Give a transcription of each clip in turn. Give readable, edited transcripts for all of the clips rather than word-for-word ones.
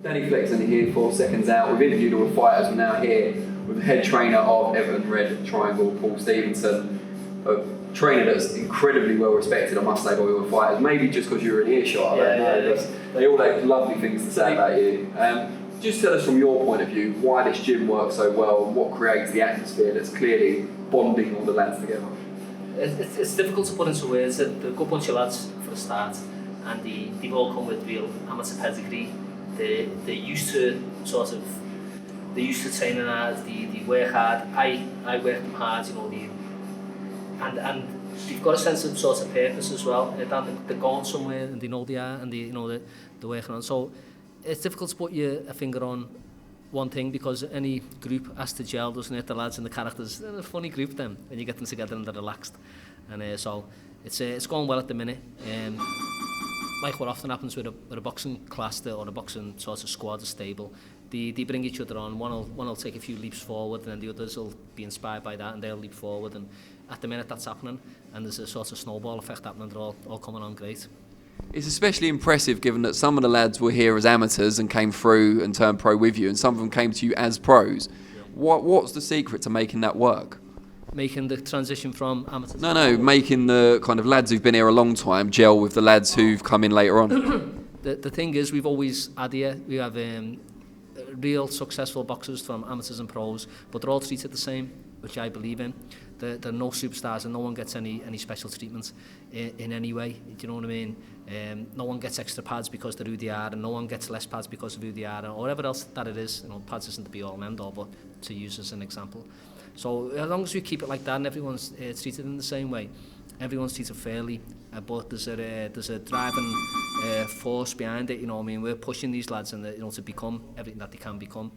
Danny Flexon here for Seconds Out. We've interviewed all the fighters. We're now here with the head trainer of Everton Red Triangle, Paul Stevenson. A trainer that's incredibly well respected, I must say, by all the fighters. Maybe just because you're an earshot, I don't know. They all have lovely things to say about you. Just tell us from your point of view why this gym works so well and what creates the atmosphere that's clearly bonding all the lads together. It's difficult to put into words. They're a good bunch of lads for a start, and they've all come with real amateur pedigree. They're used to training hard. They work hard. I work them hard, you know. And they've got a sense of sort of purpose as well. They're going somewhere and they know they are, and they're working on. So it's difficult to put a finger on one thing, because any group has to gel, doesn't it? The lads and the characters, they're a funny group then when you get them together and they're relaxed. And so it's going well at the minute. Like what often happens with a boxing class or a boxing sort of squad or stable, they bring each other on. One will take a few leaps forward, and then the others will be inspired by that and they'll leap forward. And at the minute that's happening, and there's a sort of snowball effect happening. They're all coming on great. It's especially impressive given that some of the lads were here as amateurs and came through and turned pro with you, and some of them came to you as pros. Yeah. What's the secret to making that work? Making the transition from amateurs? No, making the kind of lads who've been here a long time gel with the lads who've come in later on. The thing is, we've always had here, we have real successful boxers from amateurs and pros, but they're all treated the same, which I believe in. There are no superstars, and no one gets any special treatment in any way. Do you know what I mean? No one gets extra pads because they're who they are, and no one gets less pads because of who they are, or whatever else that it is. You know, pads isn't the be all and end all, but to use as an example. So as long as we keep it like that, and everyone's treated in the same way, everyone's treated fairly. But there's a driving force behind it. You know what I mean? We're pushing these lads, and to become everything that they can become.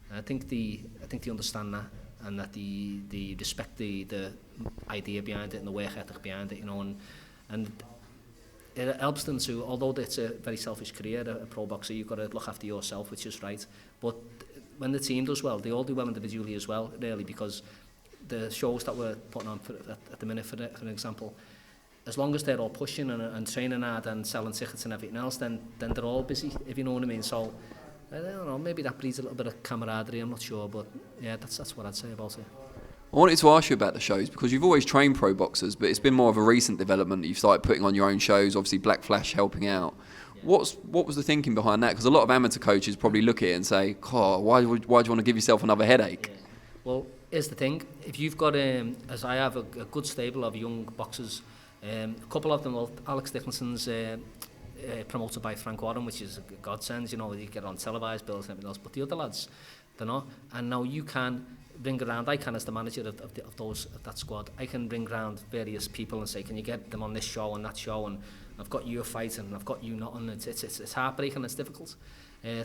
And I think they understand that, and that they respect the idea behind it and the work ethic behind it, you know, and it helps them to, although it's a very selfish career, a pro boxer, you've got to look after yourself, which is right, but when the team does well, they all do well individually as well, really, because the shows that we're putting on at the minute, for an example, as long as they're all pushing and training hard and selling tickets and everything else, then they're all busy, if you know what I mean. So I don't know, maybe that breeds a little bit of camaraderie, I'm not sure, but yeah, that's what I'd say about it. I wanted to ask you about the shows, because you've always trained pro boxers, but it's been more of a recent development that you've started putting on your own shows, obviously Black Flash helping out. Yeah. What was the thinking behind that? Because a lot of amateur coaches probably look at it and say, why do you want to give yourself another headache? Yeah. Well, here's the thing, if you've got, as I have, a good stable of young boxers, a couple of them, Alex Dickinson's promoted by Frank Warren, which is a godsend, you know, you get on televised bills and everything else, but the other lads, they're not. And now you can ring around, I can, as the manager of that squad, I can ring around various people and say, can you get them on this show and that show, and I've got you a fight and I've got you not, and it's heartbreaking, it's difficult.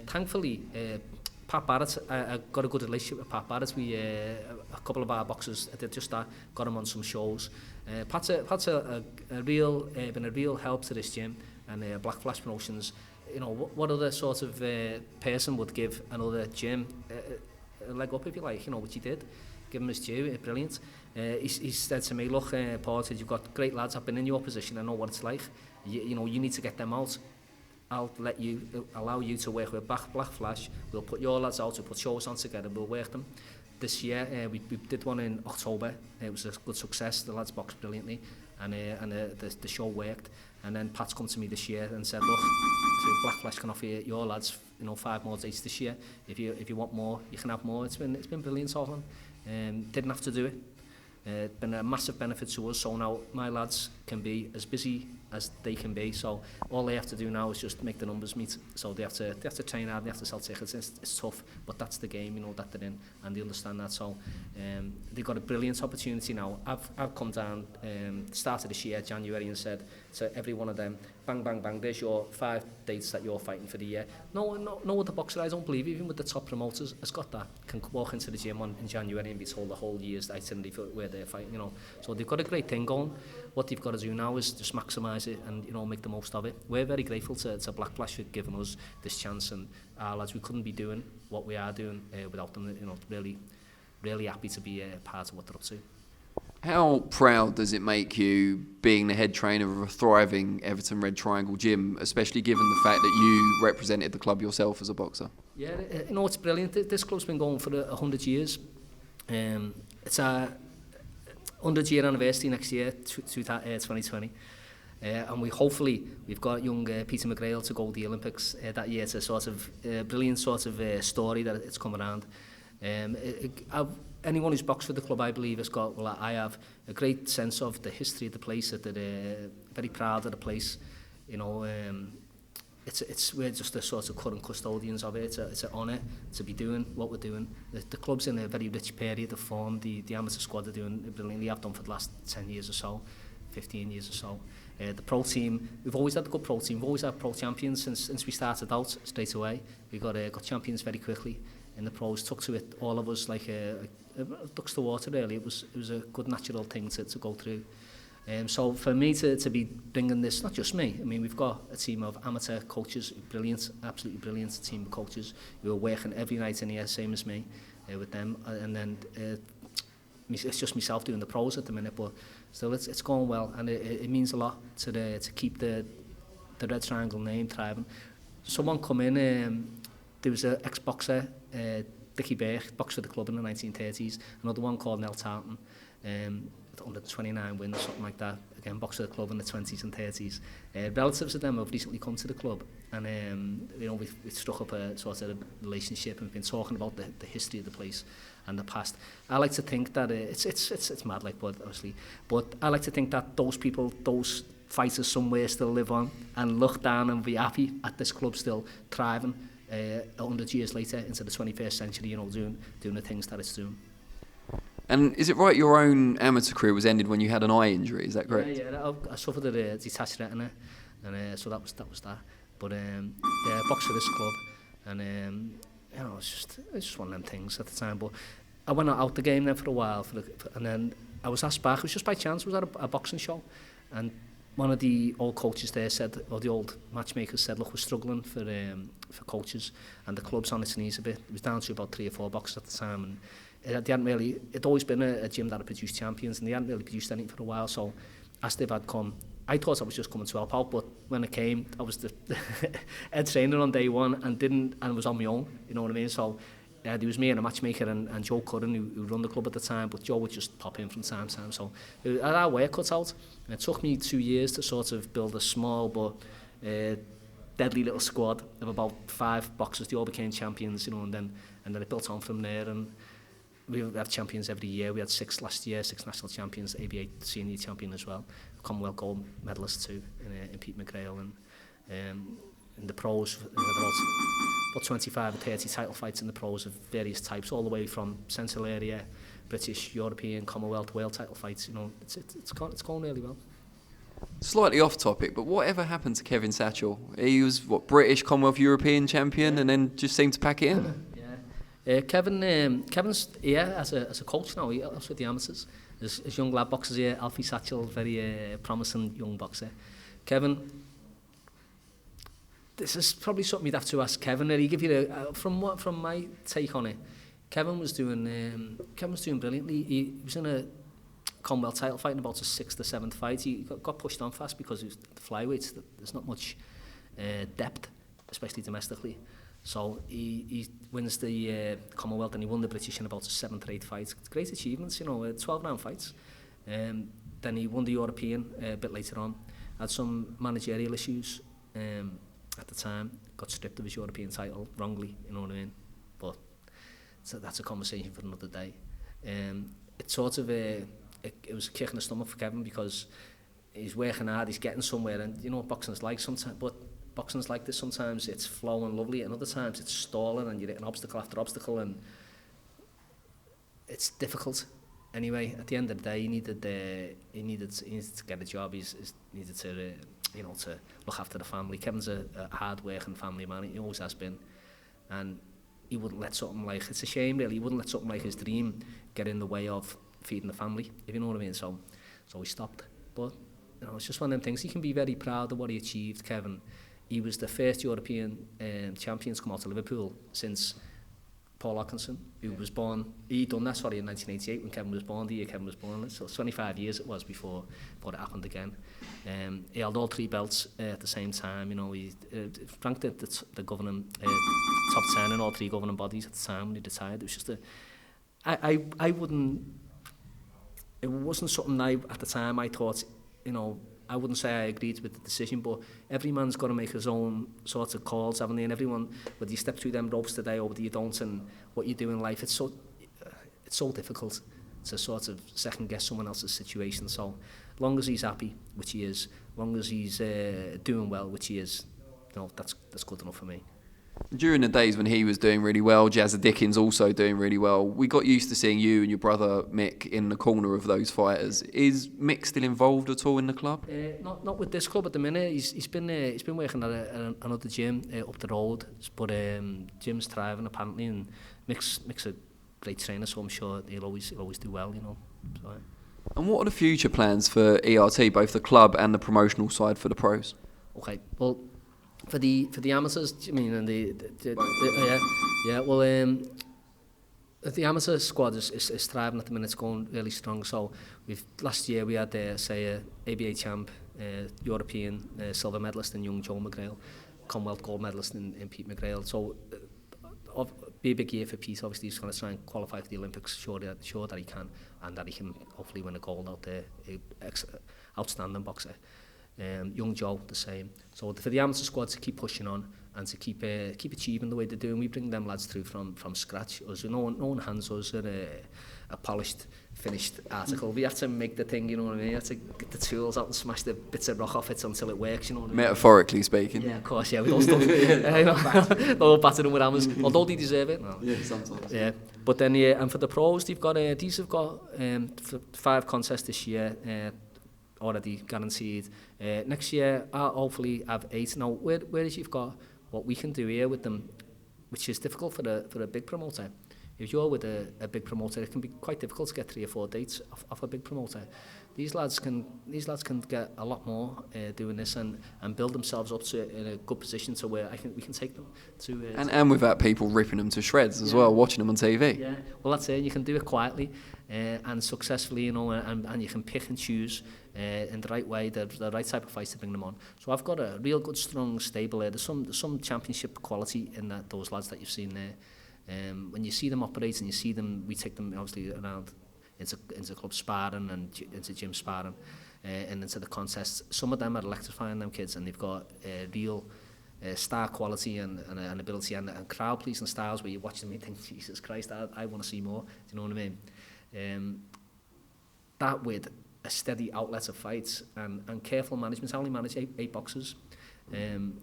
Thankfully, Pat Barrett, I got a good relationship with Pat Barrett. We a couple of our boxers did just that, got him on some shows. Pat's been a real help to this gym, and Black Flash Promotions. You know, what other sort of person would give another gym a leg up, if you like, you know, which he did. Give him his due, brilliant. He said to me, look, Paul, said, you've got great lads, I've been in your position, I know what it's like. You know, you need to get them out. I'll allow you to work with Black Flash. We'll put your lads out, we'll put shows on together, we'll work them. This year, we did one in October. It was a good success, the lads boxed brilliantly, and the show worked. And then Pat's come to me this year and said, look, so Black Flash can offer your lads, 5 more dates this year. If you want more, you can have more. It's been brilliant, Solomon. Didn't have to do it. It's been a massive benefit to us. So now my lads can be as busy as they can be. So all they have to do now is just make the numbers meet. So they have to train hard, they have to sell tickets. It's tough, but that's the game, you know, that they're in, and they understand that. So they've got a brilliant opportunity now. I've come down start of this year, January, and said to every one of them, bang, bang, bang, there's your 5 dates that you're fighting for the year. No other boxer, I don't believe, even with the top promoters, has got that, can walk into the gym in January and be told the whole year's itinerary for where they're fighting, you know. So they've got a great thing going. What they've got to do now is just maximise it and, you know, make the most of it. We're very grateful to Black Flash for giving us this chance, and our lads, we couldn't be doing what we are doing without them. You know, really happy to be part of what they're up to. How proud does it make you being the head trainer of a thriving Everton Red Triangle Gym, especially given the fact that you represented the club yourself as a boxer? Yeah, it's brilliant. This club's been going for 100 years. It's a 100-year anniversary next year, 2020. And we've got young Peter McGrail to go to the Olympics that year. It's a sort of brilliant sort of story that it's come around. Anyone who's boxed for the club, I believe, has got, well, I have a great sense of the history of the place, that they're very proud of the place. You know, we're just the sort of current custodians of it. It's an honour to be doing what we're doing. The club's in a very rich period of form. The amateur squad are doing brilliantly. Have done for the last 10 years or so, 15 years or so. The pro team, we've always had a good pro team. We've always had pro champions since we started out straight away. We got champions very quickly. In the pros, took to it, all of us, like ducks to water, really. It was a good natural thing to go through. So for me to be bringing this, not just me, I mean, we've got a team of amateur coaches, brilliant, absolutely brilliant team of coaches who are working every night in here, same as me, with them. And then it's just myself doing the pros at the minute, but still it's going well, and it means a lot to keep the Red Triangle name thriving. Someone come in, there was an ex-boxer, Dickie Berg, boxed for the club in the 1930s. Another one called Nell Tartan, under 29 wins, something like that. Again, boxed for the club in the 20s and 30s. Relatives of them have recently come to the club, and we've struck up a sort of relationship and been talking about the history of the place and the past. I like to think that it's mad, like, but obviously, but I like to think that those people, those fighters somewhere still live on and look down and be happy at this club still thriving 100 years later into the 21st century, doing the things that it's doing. And is it right your own amateur career was ended when you had an eye injury? Is that correct? Yeah, I suffered a detached retina, and so that was that. But I boxed for this club, and it's just one of them things at the time. But I went out the game then for a while, and then I was asked back. It was just by chance. I was at a boxing show, and one of the old coaches there said, or the old matchmakers said, look, we're struggling for coaches, and the club's on its knees a bit. It was down to about 3 or 4 boxers at the time, and it'd always been a gym that had produced champions, and they hadn't really produced anything for a while. So as if I'd come, I thought I was just coming to help out, but when I came, I was the head trainer on day one and was on my own, you know what I mean? So there was me and a matchmaker and Joe Curran, who run the club at the time, but Joe would just pop in from time to time. So I had our work cut out, and it took me 2 years to sort of build a small but deadly little squad of about 5 boxers. They all became champions, and then it built on from there. And we have champions every year. We had 6 last year, 6 national champions, ABA senior champion as well, Commonwealth gold medalist too, in Pete McGrail, and in the pros, about 25 or 30 title fights in the pros of various types, all the way from Central area, British, European, Commonwealth, world title fights. It's going really well. Slightly off topic, but whatever happened to Kevin Satchell? He was British, Commonwealth, European champion, and then just seemed to pack it in. Kevin's here as a coach now. He helps with the amateurs. There's young lad boxers here. Alfie Satchell, very promising young boxer. Kevin, this is probably something you'd have to ask Kevin. He give you from my take on it. Kevin was doing brilliantly. He was in a Commonwealth title fight in about his 6th or 7th fight. He got pushed on fast because it was the flyweights. There's not much depth, especially domestically. So he wins the Commonwealth, and he won the British in about his 7th or 8th fight. Great achievements, 12-round fights. Then he won the European a bit later on. Had some managerial issues at the time. Got stripped of his European title wrongly, you know what I mean? But that's a conversation for another day. It's sort of it was a kick in the stomach for Kevin, because he's working hard, he's getting somewhere, and you know what boxing's like sometimes. But boxing's like this, sometimes it's flowing lovely, and other times it's stalling and you're hitting obstacle after obstacle, and it's difficult. Anyway, at the end of the day, he needed to get a job. He needed to to look after the family. Kevin's a hard working family man. He always has been, and he wouldn't let something like, it's a shame really, he wouldn't let something like his dream get in the way of feeding the family, if you know what I mean. So he stopped. But it's just one of them things. He can be very proud of what he achieved, Kevin. He was the first European champion to come out of Liverpool since Paul Atkinson, who was born, he done that, in 1988 when Kevin was born, the year Kevin was born, so 25 years it was before it happened again. He held all 3 belts at the same time, he ranked at the governing, top 10 in all 3 governing bodies at the time when he retired. It was just I wouldn't, it wasn't something at the time I thought, I wouldn't say I agreed with the decision, but every man's got to make his own sorts of calls, haven't they? And everyone, whether you step through them ropes today or whether you don't, and what you do in life, it's so difficult to sort of second guess someone else's situation. So long as he's happy, which he is, long as he's doing well, which he is, that's good enough for me. During the days when he was doing really well, Jazza Dickens also doing really well, we got used to seeing you and your brother Mick in the corner of those fighters. Is Mick still involved at all in the club? Not with this club at the minute. He's been working at another gym up the road, but gym's thriving apparently, and Mick's a great trainer, so I'm sure he'll always do well, So, And what are the future plans for ERT, both the club and the promotional side for the pros? Okay, well, for the amateurs, I mean, and the the amateur squad is thriving at the minute. It's going really strong. So last year we had ABA champ, European silver medalist in young Joe McGrail, Commonwealth gold medalist in Pete McGrail. So be a big year for Pete. Obviously he's going to try and qualify for the Olympics, sure that he can, and that he can hopefully win a gold out there. Outstanding boxer. Young Joe, the same. So for the amateur squad to keep pushing on and to keep achieving the way they're doing, we bring them lads through from scratch. No one hands us a polished, finished article. We have to make the thing, you know what I mean? We have to get the tools out and smash the bits of rock off it until it works, you know what I mean? Metaphorically speaking. Yeah, of course, yeah. We don't stuff. All batter them with hammers, although they deserve it. No. Yeah, sometimes. Yeah, but then and for the pros, these have got 5 contests this year. Already guaranteed. Next year, I'll hopefully have 8. Now, whereas you've got what we can do here with them, which is difficult for a big promoter. If you're with a big promoter, it can be quite difficult to get 3 or 4 dates off a big promoter. These lads can get a lot more doing this and build themselves up to in a good position to where we can take them to. And without people ripping them to shreds as well, watching them on TV. Yeah, well that's it. You can do it quietly and successfully, and you can pick and choose in the right way, the right type of fights to bring them on. So I've got a real good, strong stable there. There's some championship quality in those lads that you've seen there. When you see them operate and you see them, we take them obviously around into club sparring and into gym sparring and into the contests. Some of them are electrifying, them kids, and they've got real star quality and ability and crowd pleasing styles where you watch them and you think, Jesus Christ, I want to see more. Do you know what I mean? That with a steady outlet of fights and careful management. I only manage 8 boxers. I'm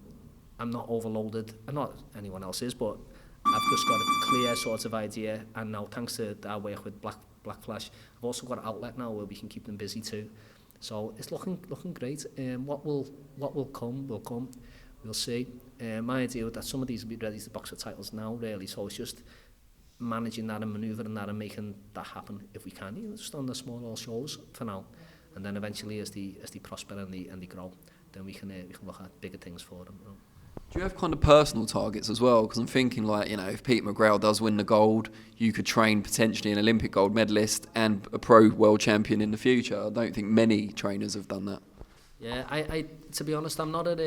not overloaded. I'm not anyone else is, but I've just got a clear sort of idea, and now thanks to our work with Black Flash, I've also got an outlet now where we can keep them busy too. So it's looking great. What will come will come. We'll see. My idea is that some of these will be ready to box for titles now, really. So it's just managing that and manoeuvring that and making that happen if we can. Just on the small shows for now, and then eventually as they prosper and they grow, then we can look at bigger things for them. Do you have kind of personal targets as well? Because I'm thinking if Pete McGrail does win the gold, you could train potentially an Olympic gold medalist and a pro world champion in the future. I don't think many trainers have done that. Yeah, I to be honest, I'm not at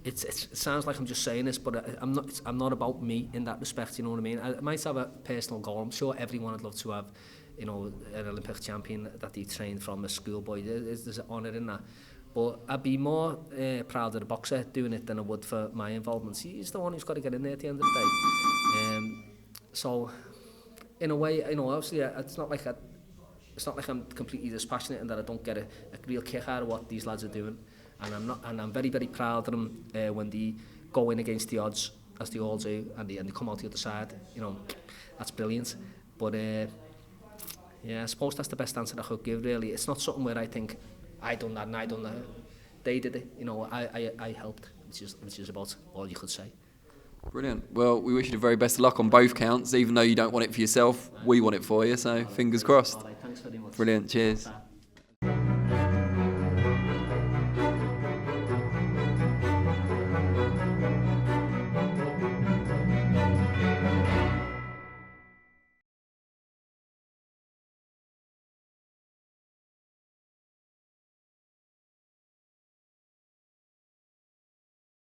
it sounds like I'm just saying this, but I'm not about me in that respect, you know what I mean? I might have a personal goal. I'm sure everyone would love to have, an Olympic champion that they trained from a schoolboy. There's an honour in that. But I'd be more proud of the boxer doing it than I would for my involvement. He's the one who's got to get in there at the end of the day. So, in a way, obviously, it's not like I'm completely dispassionate and that I don't get a real kick out of what these lads are doing. And I'm very, very proud of them when they go in against the odds, as they all do, and they come out the other side. That's brilliant. But I suppose that's the best answer I could give. Really, it's not something where I think I done that and I done that. They did it. I helped, which is about all you could say. Brilliant. Well, we wish you the very best of luck on both counts. Even though you don't want it for yourself, we want it for you. So fingers crossed. All right, thanks very much. Brilliant. Cheers.